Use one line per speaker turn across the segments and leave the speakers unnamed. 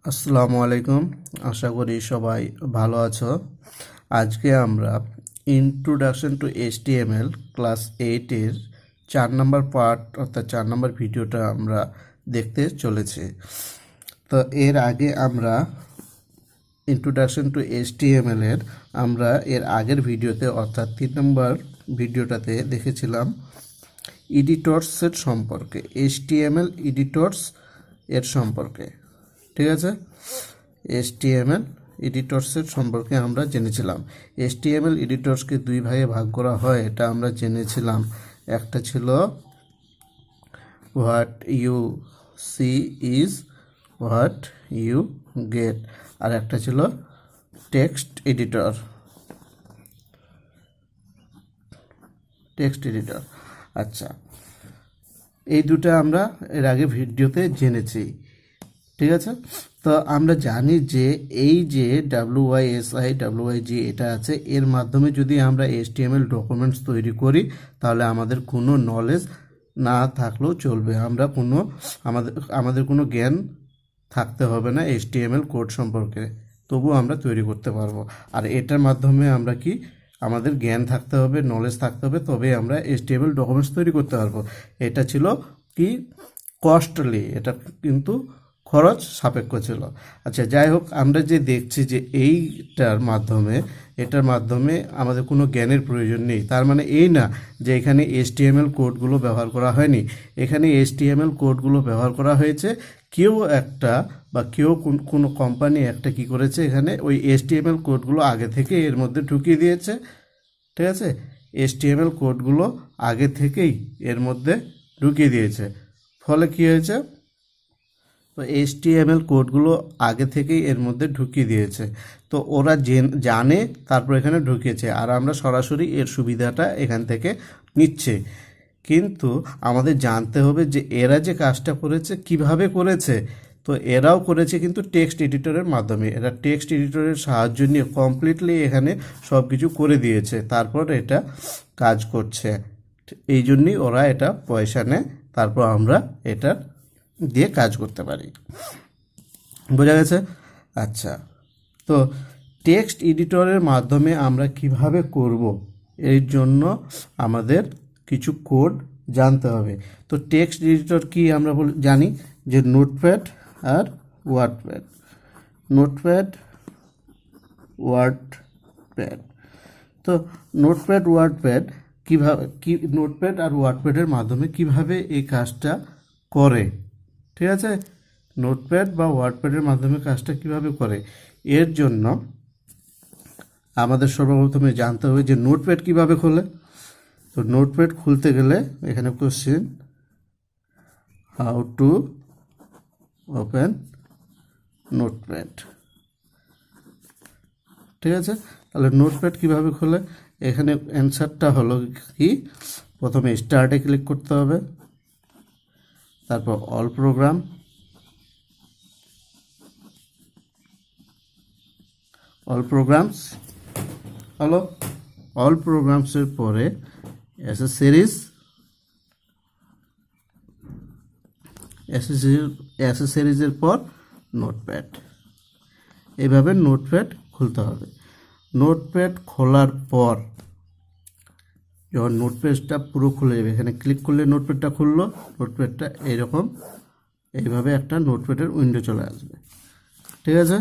আসসালামু আলাইকুম। আশা করি সবাই ভালো আছো। আজকে আমরা ইন্ট্রোডাকশন টু এইচটিএমএল ক্লাস 8-এর 4 নম্বর পার্ট অর্থাৎ 4 নম্বর ভিডিওটা আমরা দেখতে চলেছি। তো এর আগে আমরা ইন্ট্রোডাকশন টু এইচটিএমএল আমরা এর আগের ভিডিওতে অর্থাৎ 3 নম্বর ভিডিওটাতে দেখেছিলাম এডিটরসের সম্পর্কে, এইচটিএমএল এডিটরস এর সম্পর্কে। ঠিক আছে, এইচটিএমএল এডিটরসের সম্পর্কে আমরা জেনেছিলাম। এইচটিএমএল এডিটরসকে দুই ভাগে ভাগ করা হয়, এটা আমরা জেনেছিলাম। একটা ছিল what you see is what you get, আর একটা ছিল টেক্সট এডিটর। আচ্ছা, এই দুটো আমরা এর আগে ভিডিওতে জেনেছি। ঠিক আছে, তো আমরা জানি যে এই যে WYSI WYG এটা আছে, এর মাধ্যমে যদি আমরা HTML ডকুমেন্টস তৈরি করি তাহলে আমাদের কোনো নলেজ না থাকলেও চলবে, আমাদের কোনো জ্ঞান থাকতে হবে না HTML কোড সম্পর্কে, তবুও আমরা তৈরি করতে পারবো। আর এটার মাধ্যমে আমরা কি আমাদের জ্ঞান থাকতে হবে, নলেজ থাকতে হবে, তবে আমরা HTML ডকুমেন্টস তৈরি করতে পারবো। এটা ছিল কি কস্টলি, এটা কিন্তু খরচ সাপেক্ষ ছিল। আচ্ছা, যাই হোক, আমরা যে দেখছি যে এটার মাধ্যমে আমাদের কোনো জ্ঞানের প্রয়োজন নেই। তার মানে এই না যে এখানে HTML কোডগুলো ব্যবহার করা হয়নি। এখানে HTML কোডগুলো ব্যবহার করা হয়েছে। কোনো কোম্পানি একটা কি করেছে, এখানে ওই HTML কোডগুলো আগে থেকে এর মধ্যে ঢুকিয়ে দিয়েছে। ঠিক আছে, HTML কোডগুলো আগে থেকেই এর মধ্যে ঢুকিয়ে দিয়েছে, ফলে কি হয়েছে, তো HTML কোডগুলো আগে থেকেই এর মধ্যে ঢুকিয়ে দিয়েছে, তো ওরা জানে, তারপর এখানে ঢুকিয়েছে, আর আমরা সরাসরি এর সুবিধাটা এখান থেকে নিচ্ছে। কিন্তু আমাদের জানতে হবে যে এরা যে কাজটা করেছে কিভাবে করেছে। তো এরাও করেছে কিন্তু টেক্সট এডিটরের মাধ্যমে। এরা টেক্সট এডিটরের সাহায্য নিয়ে কমপ্লিটলি এখানে সব কিছু করে দিয়েছে, তারপর এটা কাজ করছে। এই জন্যই ওরা এটা পয়সা নেয়, তারপর আমরা এটা দিয়ে কাজ করতে পারি। বোঝা গেছে? আচ্ছা, তো টেক্সট এডিটরের মাধ্যমে আমরা কিভাবে করব, এর জন্য আমাদের কিছু কোড জানতে হবে। তো টেক্সট এডিটর কি আমরা জানি যে নোটপ্যাড আর ওয়ার্ডপ্যাড। তো নোটপ্যাড আর ওয়ার্ডপ্যাডের মাধ্যমে কিভাবে এই কাজটা করে। ঠিক আছে, নোটপ্যাড বা ওয়ার্ডপ্যাডের মাধ্যমে কাজটা কিভাবে করে, এর জন্য আমাদের সর্বপ্রথমে জানতে হবে যে নোটপ্যাড কিভাবে খোলে। তো নোটপ্যাড খুলতে গেলে এখানে question, how to open notepad. ঠিক আছে, তাহলে নোটপ্যাড কিভাবে খোলে, এখানে অ্যান্সারটা হলো কি, প্রথমে স্টার্টে ক্লিক করতে হবে, তারপর অল প্রোগ্রামসের পরে অ্যাসেসরিজের পর নোটপ্যাড। এইভাবে নোটপ্যাড খুলতে হবে। নোটপ্যাড খোলার পর যখন নোটপ্যাডটা পুরো খুলে যাবে, এখানে ক্লিক করলে নোটপ্যাডটা খুললো। নোটপ্যাডটা এইভাবে একটা নোটপ্যাডের উইন্ডো চলে আসবে। ঠিক আছে,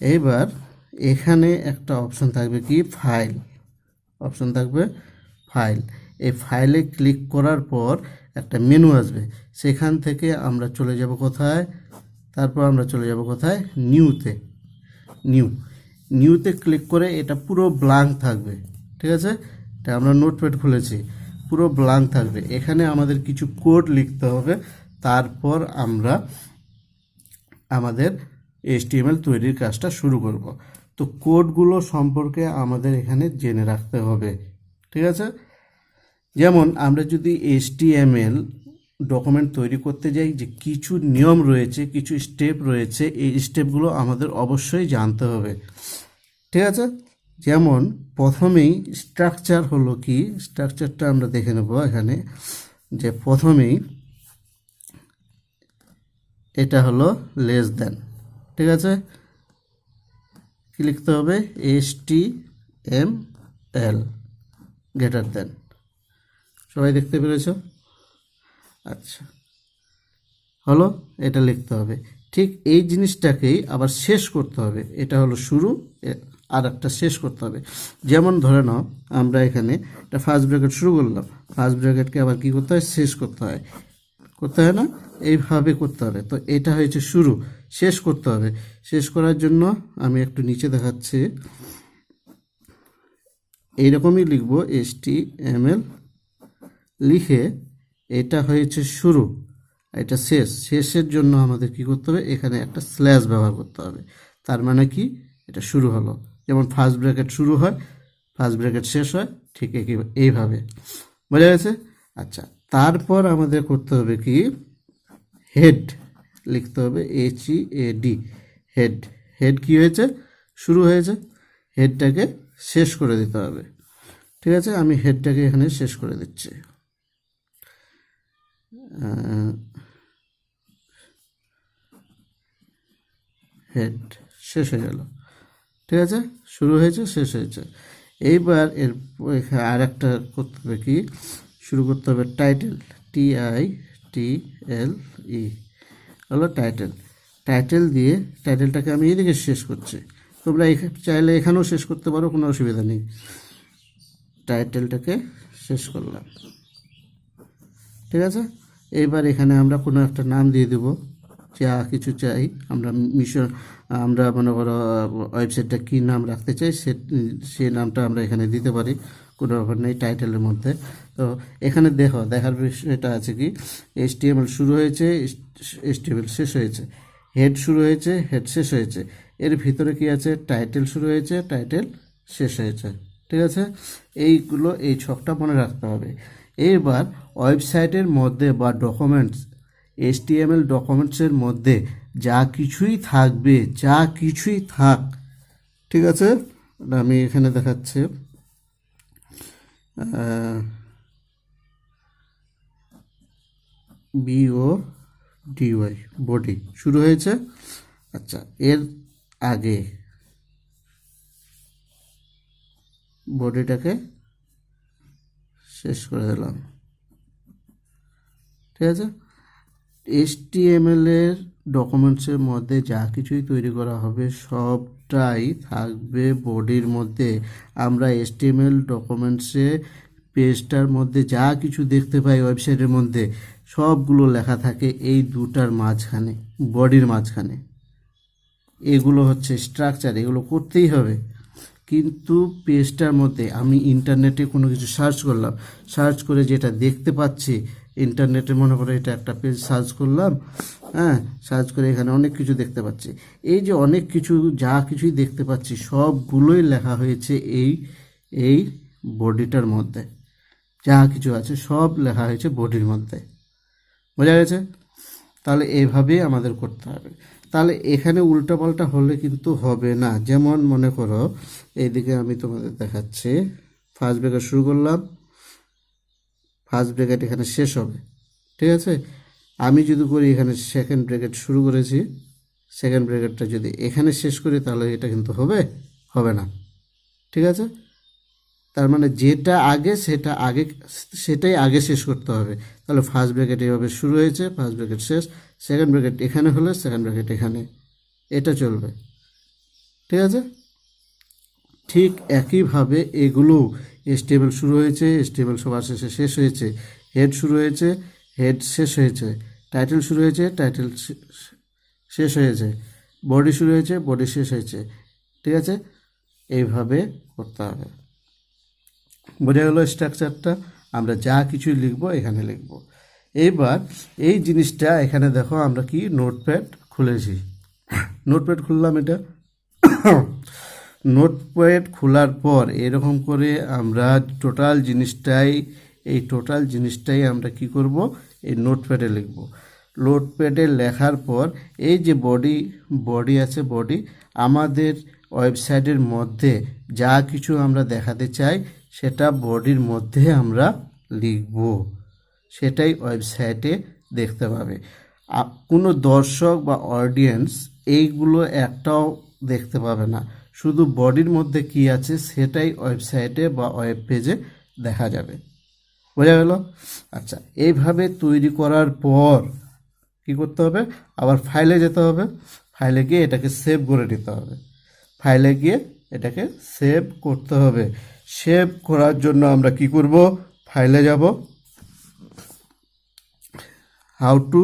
এইবার এখানে একটা অপশন থাকবে কি, ফাইল। এই ফাইলে ক্লিক করার পর একটা মেনু আসবে, সেখান থেকে আমরা চলে যাব কোথায়, নিউতে ক্লিক করে এটা পুরো ব্ল্যাঙ্ক থাকবে। ঠিক আছে, এটা আমরা নোটপ্যাড খুলেছি, পুরো ব্ল্যাঙ্ক থাকবে। এখানে আমাদের কিছু কোড লিখতে হবে, তারপর আমরা আমাদের HTML তৈরির কাজটা শুরু করব। তো কোডগুলো সম্পর্কে আমাদের এখানে জেনে রাখতে হবে। ঠিক আছে, যেমন আমরা যদি HTML ডকুমেন্ট তৈরি করতে যাই, যে কিছু নিয়ম রয়েছে, কিছু স্টেপ রয়েছে, এই স্টেপগুলো আমাদের অবশ্যই জানতে হবে। ঠিক আছে, যেমন প্রথমেই স্ট্রাকচার হলো কি, স্ট্রাকচারটা আমরা দেখে নেব এখানে, যে প্রথমেই এটা হলো লেস দেন। ঠিক আছে, কি লিখতে হবে, HTML গ্রেটার দেন। সবাই দেখতে পেরেছ? আচ্ছা, হলো, এটা লিখতে হবে। ঠিক এই জিনিসটাকেই আবার শেষ করতে হবে। এটা হলো শুরু, আর একটা শেষ করতে হবে। যেমন ধরে নাও আমরা এখানে একটা ফার্স্ট ব্র্যাকেট শুরু করলাম, ফার্স্ট ব্র্যাকেটকে আবার কি করতে হয়, শেষ করতে হয়, করতে হয় না? এইভাবে করতে হবে। তো এটা হয়েছে শুরু, শেষ করতে হবে। শেষ করার জন্য আমি একটু নিচে দেখাচ্ছি, এইরকমই লিখব, HTML লিখে এটা হয়েছে শুরু, এটা শেষ। শেষের জন্য আমাদের কি করতে হবে, এখানে একটা স্ল্যাশ ব্যবহার করতে হবে। তার মানে কি, এটা শুরু হলো। যেমন ফার্স্ট ব্র্যাকেট শুরু হয়, ফার্স্ট ব্র্যাকেট শেষ হয়, ঠিক এইভাবে। বোঝা গেছে? আচ্ছা, তারপর আমাদের করতে হবে কি, হেড লিখতে হবে, HEAD, হেড। হেড কি হয়েছে, শুরু হয়েছে, হেডটাকে শেষ করে দিতে হবে। ঠিক আছে, আমি হেডটাকে এখানে শেষ করে দিচ্ছি। হেড শেষ হয়ে গেল। ঠিক আছে, শুরু হয়েছে, শেষ হয়েছে। এইবার এর আর একটা করতে হবে কি, শুরু করতে হবে টাইটেল, TITLE, হলো টাইটেল। টাইটেল দিয়ে টাইটেলটাকে আমি এদিকে শেষ করছি, তোমরা চাইলে এখানেও শেষ করতে পারো, কোনো অসুবিধা নেই। টাইটেলটাকে শেষ করলাম। ঠিক আছে, এইবার এখানে আমরা কোনো একটা নাম দিয়ে দেব, যা কিছু চাই আমরা, মিশন, আমরা মনে করো ওয়েবসাইটটা কী নাম রাখতে চাই, সে নামটা আমরা এখানে দিতে পারি, কোনো ব্যাপার নেই টাইটেলের মধ্যে। তো এখানে দেখার বিষয়টা আছে কি, HTML শুরু হয়েছে, HTML শেষ হয়েছে, হেড শুরু হয়েছে, হেড শেষ হয়েছে, এর ভিতরে কি আছে, টাইটেল শুরু হয়েছে, টাইটেল শেষ হয়েছে। ঠিক আছে, এইগুলো, এই ছকটা মনে রাখতে হবে। এবার ওয়েবসাইটের মধ্যে বা ডকুমেন্টস, HTML ডকুমেন্টসের মধ্যে যা কিছুই থাকবে, যা কিছুই থাক, ঠিক আছে, আমি এখানে দেখাচ্ছি, BODY, বডি শুরু হয়েছে। আচ্ছা, এর আগে বডিটাকে শেষ করে দিলাম। ঠিক আছে, HTML এর ডকুমেন্টসের মধ্যে যা কিছুই তৈরি করা হবে সবটাই থাকবে বডির মধ্যে। আমরা HTML ডকুমেন্টসে পেজটার মধ্যে যা কিছু দেখতে পাই ওয়েবসাইটের মধ্যে, সবগুলো লেখা থাকে এই দুটার মাঝখানে, বডির মাঝখানে। এগুলো হচ্ছে স্ট্রাকচার, এগুলো করতেই হবে। কিন্তু পেজটার মধ্যে আমি ইন্টারনেটে কোনো কিছু সার্চ করলাম, সার্চ করে যেটা দেখতে পাচ্ছি ইন্টারনেটে, মনে করো এটা একটা পেজ সার্চ করলাম, হ্যাঁ, সার্চ করে এখানে অনেক কিছু দেখতে পাচ্ছি। এই যে অনেক কিছু, যা কিছুই দেখতে পাচ্ছি সবগুলোই লেখা হয়েছে এই বডিটার মধ্যে। যা কিছু আছে সব লেখা হয়েছে বডির মধ্যে। বোঝা গেছে? তাহলে এইভাবেই আমাদের করতে হবে। তাহলে এখানে উল্টাপাল্টা হলে কিন্তু হবে না। যেমন মনে করো এইদিকে আমি তোমাদের দেখাচ্ছি, ফার্স্ট ব্র্যাকেট শুরু করলাম, ফার্স্ট ব্র্যাকেট এখানে শেষ হবে। ঠিক আছে, আমি যদি করি এখানে সেকেন্ড ব্র্যাকেট শুরু করেছি, সেকেন্ড ব্র্যাকেটটা যদি এখানে শেষ করি তাহলে এটা কিন্তু হবে না। ঠিক আছে, তার মানে যেটা আগে সেটাই আগে শেষ করতে হবে। তাহলে ফার্স্ট ব্র্যাকেট এভাবে শুরু হয়েছে, ফার্স্ট ব্র্যাকেট শেষ, সেকেন্ড ব্র্যাকেট এখানে হলে সেকেন্ড ব্র্যাকেট এখানে, এটা চলবে। ঠিক আছে, ঠিক একইভাবে এগুলো HTML শুরু হয়েছে, HTML সবার শেষে শেষ হয়েছে, হেড শুরু হয়েছে, হেড শেষ হয়েছে, টাইটেল শুরু হয়েছে, টাইটেল শেষ হয়েছে, বডি শুরু হয়েছে, বডি শেষ হয়েছে। ঠিক আছে, এইভাবে করতে হবে। বোঝা গেল স্ট্রাকচারটা? আমরা যা কিছু লিখবো এখানে লিখব। এবার এই জিনিসটা এখানে দেখো, আমরা কি নোটপ্যাড খুলেছি, নোটপ্যাড খুললাম, এটা নোটপ্যাড খোলার পর এরকম করে আমরা টোটাল জিনিসটাই আমরা কি করব, এই নোটপ্যাডে লিখব। নোটপ্যাডে লেখার পর এই যে বডি আছে, বডি আমাদের ওয়েবসাইটের মধ্যে যা কিছু আমরা দেখাতে চাই সেটা বডির মধ্যে আমরা লিখব, সেটাই ওয়েবসাইটে দেখতে পাবে। কোনো দর্শক বা অডিয়েন্স এইগুলো একটাও দেখতে পাবে না, শুধু বডির মধ্যে কি আছে সেটাই ওয়েবসাইটে বা ওয়েব পেজে দেখা যাবে। বোঝা গেল? আচ্ছা, এইভাবে তৈরি করার পর কি করতে হবে, আবার ফাইলে যেতে হবে, ফাইলে গিয়ে এটাকে সেভ করে নিতে হবে, ফাইলে গিয়ে এটাকে সেভ করতে হবে। সেভ করার জন্য আমরা কি করব, ফাইলে যাব, হাউ টু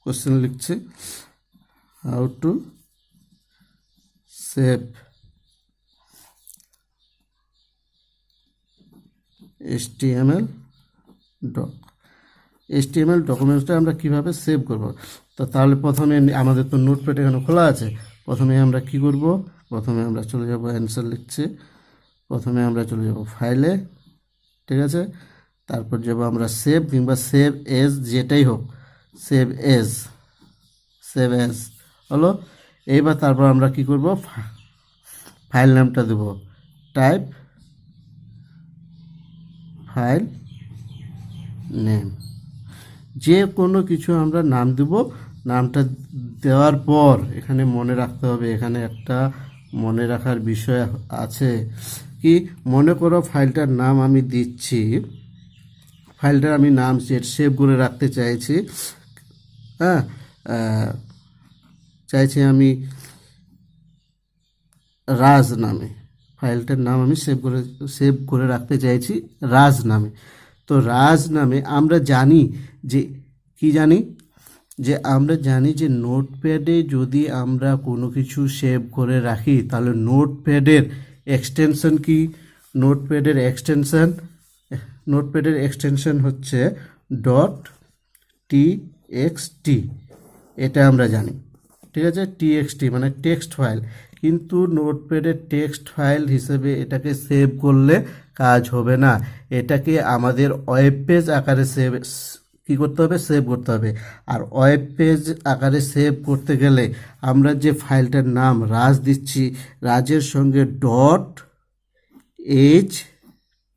কোশ্চেন লিখছি, how to save HTML doc, HTML ডকুমেন্টসটা আমরা কিভাবে সেভ করব। তো তাহলে প্রথমে আমাদের তো নোটপ্যাড এখানে খোলা আছে, প্রথমে আমরা কি করব, প্রথমে আমরা চলে যাব, অ্যান্সার লিখছি, প্রথমে আমরা চলে যাব ফাইলে, ঠিক আছে, তারপর যাব আমরা সেভ কিংবা সেভ এজ, যেটাই হোক, সেভ এজ, সেভ এজ হলো। এইবার তারপর আমরা কি করব, ফাইল নামটা দেব, টাইপ ফাইল নেম, যে কোনো কিছু আমরা নাম দেব। নামটা দেওয়ার পর এখানে মনে রাখতে হবে, এখানে একটা মনে রাখার বিষয় আছে কি, মনে করো ফাইলটার নাম আমি দিচ্ছি, ফাইলটার আমি নাম সেভ করে রাখতে চাইছি, হ্যাঁ, চাইছি আমি রাজ নামে, ফাইলটার নাম আমি সেভ করে রাখতে চাইছি রাজ নামে। তো রাজ নামে আমরা জানি যে কি জানি, যে আমরা জানি যে নোটপ্যাডে যদি আমরা কোনো কিছু সেভ করে রাখি তাহলে নোটপ্যাডের এক্সটেনশন কি, নোটপ্যাডের এক্সটেনশন হচ্ছে .txt, এটা আমরা জানি, ঠিক আছে, txt মানে টেক্সট ফাইল। কিন্তু নোটপ্যাডের টেক্সট ফাইল হিসেবে এটাকে সেভ করলে কাজ হবে না, এটাকে আমাদের ওয়েব পেজ আকারে কী করতে হবে, সেভ করতে হবে। আর ওয়েব পেজ আকারে সেভ করতে গেলে আমরা যে ফাইলটার নাম রাজ দিচ্ছি, রাজের সঙ্গে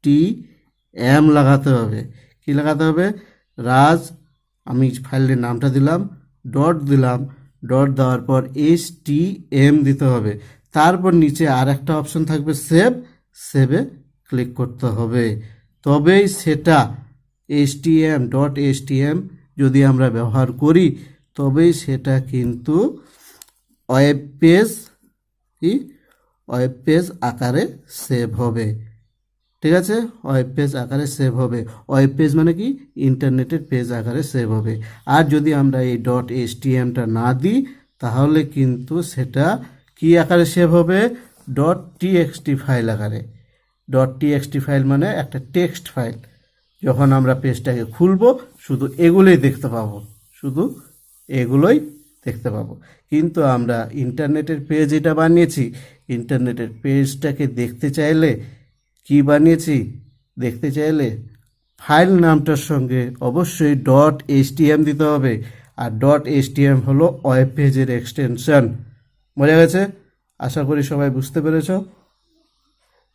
.htm লাগাতে হবে। কি লাগাতে হবে, রাজ, আমি ফাইলের নামটা দিলাম, ডট দিলাম, ডট দেওয়ার পর HTM দিতে হবে, তারপর নিচে আর একটা অপশন থাকবে সেভে ক্লিক করতে হবে, তবেই সেটা HTM যদি আমরা ব্যবহার করি তবেই সেটা কিন্তু ওয়েব পেজ আকারে সেভ হবে, ঠিক আছে, ওয়েব পেজ আকারে সেভ হবে। ওয়েব পেজ মানে কি, ইন্টারনেটের পেজ আকারে সেভ হবে। আর যদি আমরা এই .htmটা না দিই তাহলে কিন্তু সেটা কি আকারে সেভ হবে, .txt ফাইল আকারে। .txt ফাইল মানে একটা টেক্সট ফাইল, যখন আমরা পেজটাকে খুলব শুধু এগুলোই দেখতে পাবো, কিন্তু আমরা ইন্টারনেটের পেজ এটা বানিয়েছি, ইন্টারনেটের পেজটাকে দেখতে চাইলে কি বানিয়েছি, দেখতে চাইলে ফাইল নামটার সঙ্গে অবশ্যই .htm দিতে হবে, আর .htm হলো ওয়েব পেজের এক্সটেনশন। বোঝা গেছে? আশা করি সবাই বুঝতে পেরেছ।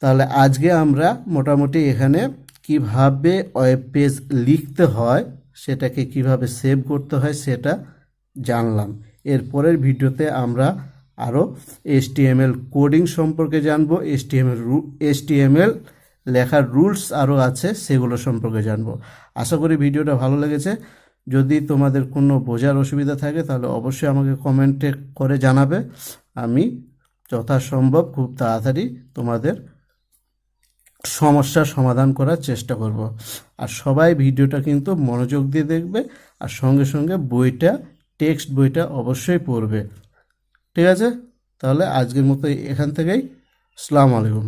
তাহলে আজকে আমরা মোটামুটি এখানে কিভাবে ওয়েব পেজ লিখতে হয়, সেটাকে কিভাবে সেভ করতে হয় সেটা জানলাম। এর পরের ভিডিওতে আমরা আরও HTML কোডিং সম্পর্কে জানবো, HTML লেখার রুলস আরও আছে সেগুলো সম্পর্কে জানবো। আশা করি ভিডিওটা ভালো লেগেছে। যদি তোমাদের কোনো বোঝার অসুবিধা থাকে তাহলে অবশ্যই আমাকে কমেন্টে করে জানাবে, আমি যথাসম্ভব খুব তাড়াতাড়ি তোমাদের সমস্যার সমাধান করার চেষ্টা করব। আর সবাই ভিডিওটা কিন্তু মনোযোগ দিয়ে দেখবে, আর সঙ্গে সঙ্গে টেক্সট বইটা অবশ্যই পড়বে, ঠিক আছে? তাহলে আজকের মতো এখান থেকেই, আসসালামু আলাইকুম।